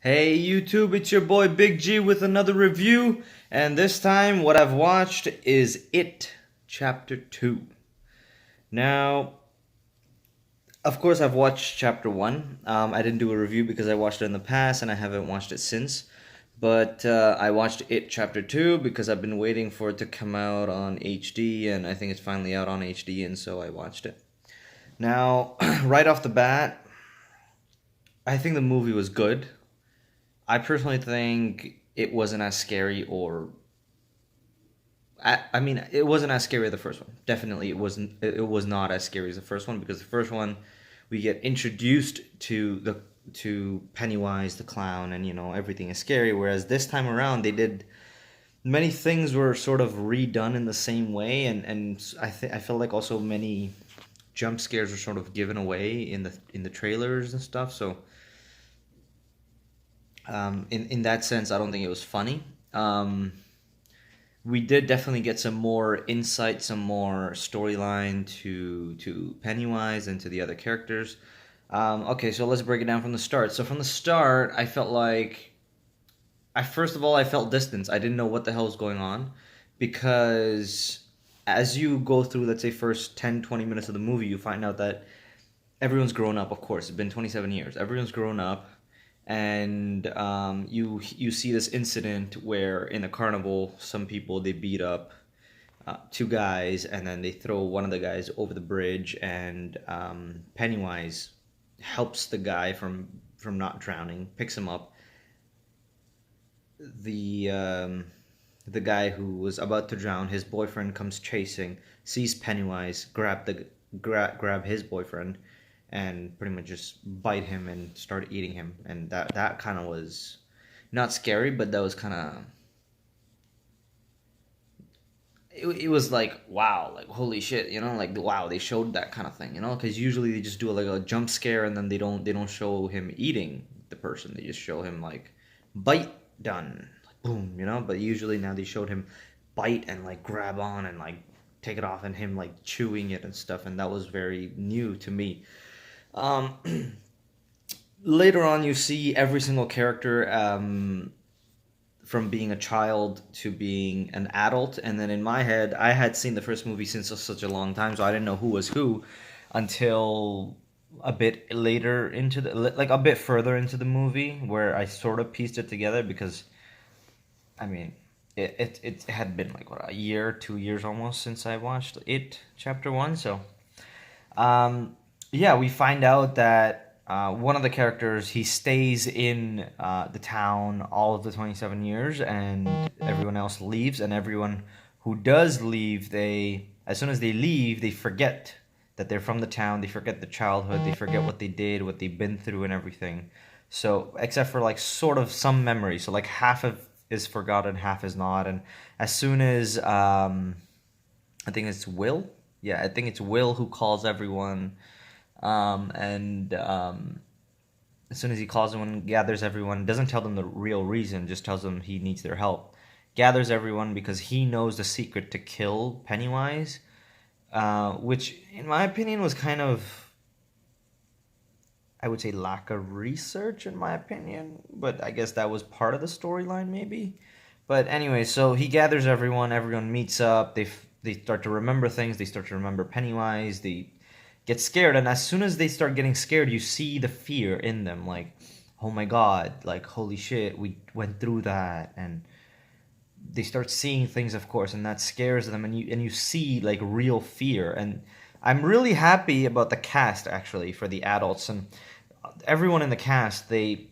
Hey YouTube, it's your boy Big G with another review, and this time what I've watched is It Chapter 2. Now, of course, I've watched Chapter 1. I didn't do a review because I watched it in the past and I haven't watched it since. But I watched It Chapter 2 because I've been waiting for it to come out on HD, and I think it's finally out on HD, and so I watched it. Now, right off the bat, I think the movie was good. I personally think it wasn't as scary or I mean it wasn't as scary as the first one. Definitely it was not as scary as the first one because the first one we get introduced to Pennywise the clown and everything is scary, whereas this time around they did many things were sort of redone in the same way, and I feel like also many jump scares were sort of given away in the trailers and stuff. So in that sense, I don't think it was funny. We did definitely get some more insight, some more storyline to Pennywise and to the other characters. Okay, so let's break it down from the start. So from the start, I felt like I first of all I felt distance. I didn't know what the hell was going on because as you go through, let's say, first 10, 20 minutes of the movie, you find out that everyone's grown up. Of course, it's been 27 years. Everyone's grown up, and you see this incident where in a carnival, some people they beat up two guys, and then they throw one of the guys over the bridge, and Pennywise helps the guy from not drowning, picks him up. The guy who was about to drown, his boyfriend comes chasing, sees Pennywise, grab his boyfriend, and pretty much just bite him and start eating him. And that kind of was not scary, but that was kind of it was like wow, like holy shit, like wow, they showed that kind of thing, because usually they just do like a jump scare and then they don't show him eating the person. They just show him like bite done, like boom, but usually now they showed him bite and like grab on and like take it off and him like chewing it and stuff, and that was very new to me. um Later on you see every single character, from being a child to being an adult. And then in my head, I had seen the first movie since such a long time, so I didn't know who was who until a bit later into like a bit further into the movie, where I sort of pieced it together because I mean it had been like what, a year, 2 years almost since I watched It Chapter 1. So um, yeah, we find out that one of the characters, he stays in the town all of the 27 years, and everyone else leaves. And everyone who does leave, they as soon as they leave, they forget that they're from the town. They forget the childhood. They forget what they did, what they've been through, and everything. So except for like sort of some memory. So like half of is forgotten, half is not. And as soon as I think it's Will. Yeah, I think it's Will who calls everyone. And as soon as he calls everyone, gathers everyone, doesn't tell them the real reason, just tells them he needs their help. Gathers everyone because he knows the secret to kill Pennywise, which, in my opinion, was kind of, I would say, lack of research, in my opinion. But I guess that was part of the storyline, maybe. But anyway, so he gathers everyone. Everyone meets up. They start to remember things. They start to remember Pennywise. They get scared, and as soon as they start getting scared, you see the fear in them. Like, oh my god! Like, holy shit! We went through that, and they start seeing things, of course, and that scares them. And you see like real fear. And I'm really happy about the cast actually for the adults and everyone in the cast. They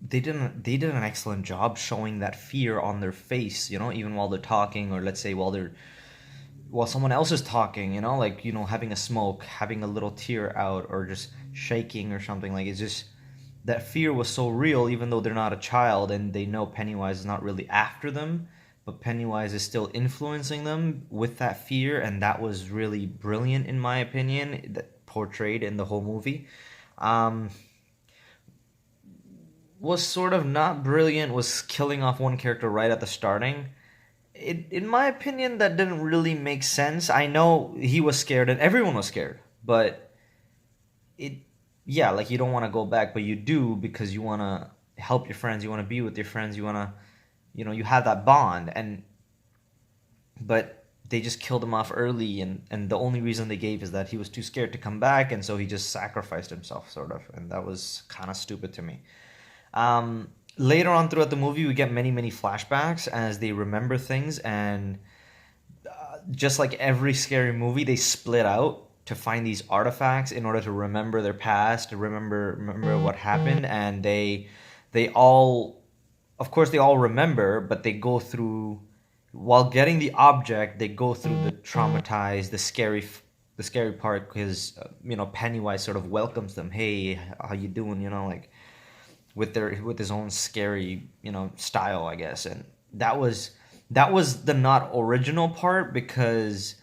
did an excellent job showing that fear on their face, even while they're talking, or let's say while someone else is talking, like, having a smoke, having a little tear out, or just shaking or something. Like, it's just that fear was so real, even though they're not a child and they know Pennywise is not really after them, but Pennywise is still influencing them with that fear. And that was really brilliant, in my opinion, that portrayed in the whole movie. Um, was sort of not brilliant was killing off one character right at the starting. In my opinion, that didn't really make sense. I know he was scared and everyone was scared, but it yeah, like you don't want to go back, but you do because you want to help your friends, you want to be with your friends, you want to, you have that bond. And but they just killed him off early, and the only reason they gave is that he was too scared to come back, and so he just sacrificed himself, sort of, and that was kind of stupid to me. Later on throughout the movie, we get many, many flashbacks as they remember things, and just like every scary movie, they split out to find these artifacts in order to remember their past, to remember what happened, and they all, of course, they all remember, but they go through, while getting the object, they go through the traumatized, the scary part, because Pennywise sort of welcomes them. Hey, how you doing? Like with his own scary style, I guess. And that was the not original part, because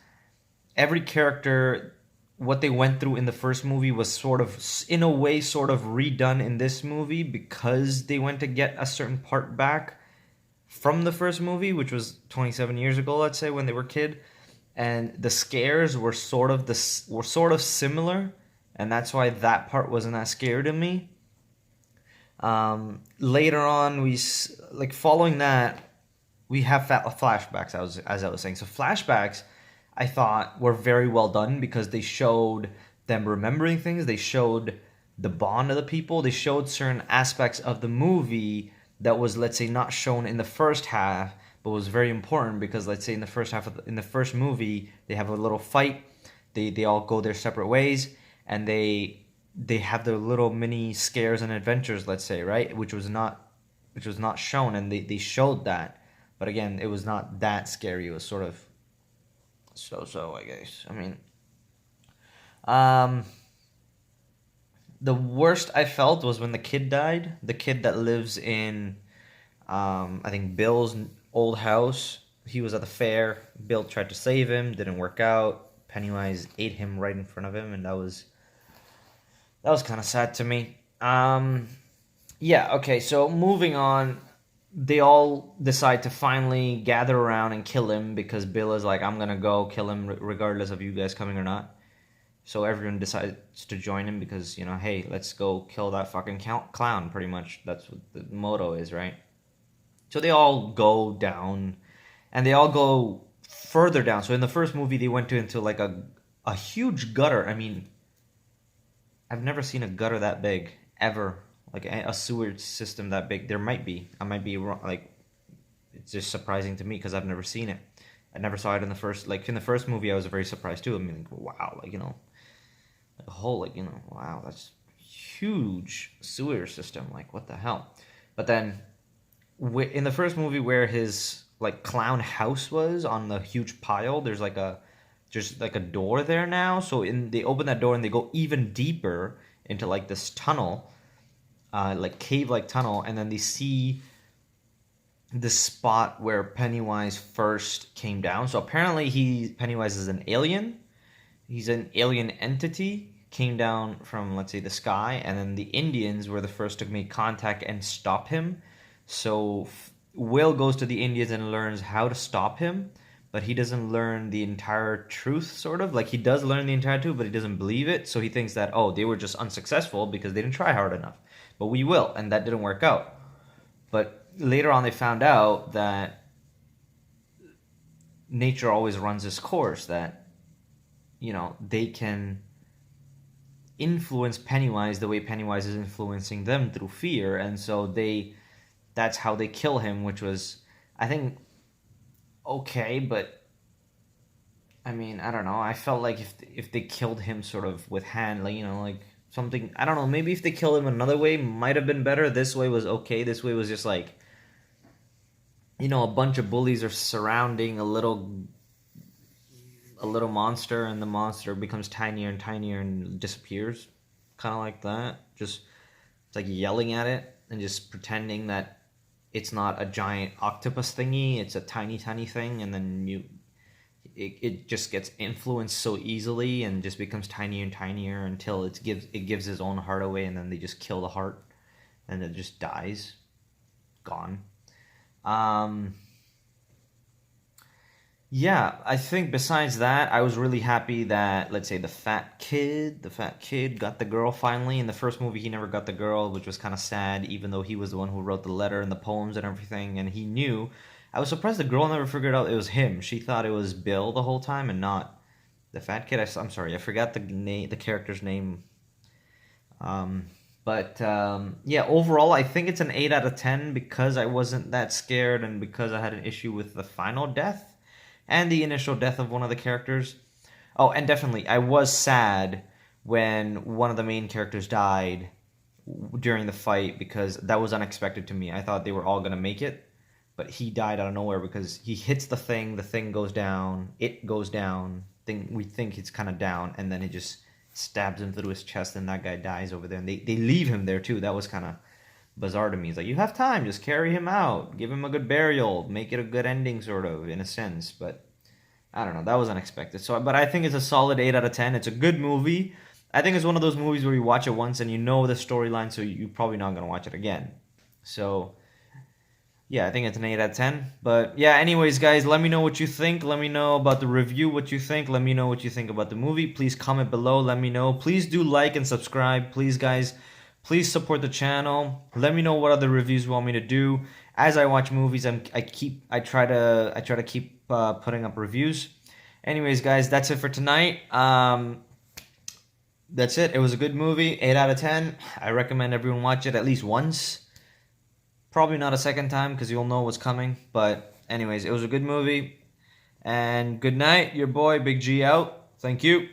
every character, what they went through in the first movie was sort of, in a way, sort of redone in this movie, because they went to get a certain part back from the first movie, which was 27 years ago, let's say, when they were kid. And the scares were sort of similar, and that's why that part wasn't that scary to me. Later on, like following that, we have flashbacks. As I was saying, so flashbacks, I thought, were very well done, because they showed them remembering things. They showed the bond of the people. They showed certain aspects of the movie that was, let's say, not shown in the first half, but was very important, because, let's say, in the first half in the first movie, they have a little fight. They all go their separate ways, and they have their little mini scares and adventures, let's say, right, which was not shown, and they showed that, but again, it was not that scary. It was sort of so, I guess. I mean, um the worst I felt was when the kid died, the kid that lives in, I think, Bill's old house. He was at the fair. Bill tried to save him, didn't work out. Pennywise ate him right in front of him, and that was kind of sad to me. Yeah, okay, so moving on, they all decide to finally gather around and kill him, because Bill is like, I'm gonna go kill him regardless of you guys coming or not. So everyone decides to join him, because, hey, let's go kill that fucking clown, pretty much. That's what the motto is, right? So they all go down, and they all go further down. So in the first movie, they went into like a huge gutter. I mean, I've never seen a gutter that big ever, like a sewage system that big. There might be. I might be wrong. Like, it's just surprising to me, because I've never seen it. I never saw it in the first. Like in the first movie, I was very surprised too. I mean, like, wow, like a whole, like, wow, that's huge sewer system. Like, what the hell? But then, in the first movie, where his like clown house was on the huge pile, there's like a just like a door there now. So they open that door, and they go even deeper into like this tunnel, like cave like tunnel, and then they see the spot where Pennywise first came down. So apparently Pennywise is an alien. He's an alien entity, came down from, let's say, the sky, and then the Indians were the first to make contact and stop him. So Will goes to the Indians and learns how to stop him, but he doesn't learn the entire truth, sort of. Like, he does learn the entire truth, but he doesn't believe it. So he thinks that, oh, they were just unsuccessful because they didn't try hard enough. But we will, and that didn't work out. But later on, they found out that nature always runs its course, that they can influence Pennywise the way Pennywise is influencing them through fear, and so that's how they kill him, which was, I think, okay, but I mean, I don't know. I felt like if they killed him sort of with hand, like, like something, I don't know, maybe if they killed him another way, might have been better. This way was okay. This way was just like, a bunch of bullies are surrounding a little monster, and the monster becomes tinier and tinier and disappears, kind of like that. Just, it's like yelling at it and just pretending that it's not a giant octopus thingy, it's a tiny thing, and then it just gets influenced so easily and just becomes tinier and tinier until it gives his own heart away, and then they just kill the heart, and it just dies, gone. Yeah, I think besides that, I was really happy that, let's say, the fat kid got the girl finally. In the first movie, he never got the girl, which was kind of sad, even though he was the one who wrote the letter and the poems and everything, and he knew. I was surprised the girl never figured out it was him. She thought it was Bill the whole time and not the fat kid. I'm sorry, I forgot the character's name. Um, but yeah, overall, I think it's an 8 out of 10 because I wasn't that scared and because I had an issue with the final death and the initial death of one of the characters. Oh, and definitely, I was sad when one of the main characters died during the fight because that was unexpected to me. I thought they were all gonna make it, but he died out of nowhere because he hits the thing goes down, it goes down. Thing we think it's kind of down, and then it just stabs him through his chest, and that guy dies over there. And they leave him there too. That was kind of bizarre to me. It's like you have time, just carry him out, give him a good burial, make it a good ending, sort of in a sense. But I don't know. That was unexpected. So, but I think it's a solid 8 out of 10. It's a good movie. I think it's one of those movies where you watch it once and you know the storyline, so you're probably not gonna watch it again. So yeah, I think it's an 8 out of 10. But yeah, anyways, guys, let me know what you think. Let me know about the review, what you think. Let me know what you think about the movie. Please comment below. Let me know. Please do like and subscribe. Please, guys, please support the channel. Let me know what other reviews you want me to do. As I watch movies, I try to keep putting up reviews. Anyways, guys, that's it for tonight. That's it. It was a good movie. 8 out of 10. I recommend everyone watch it at least once. Probably not a second time because you'll know what's coming. But anyways, it was a good movie. And good night, your boy Big G out. Thank you.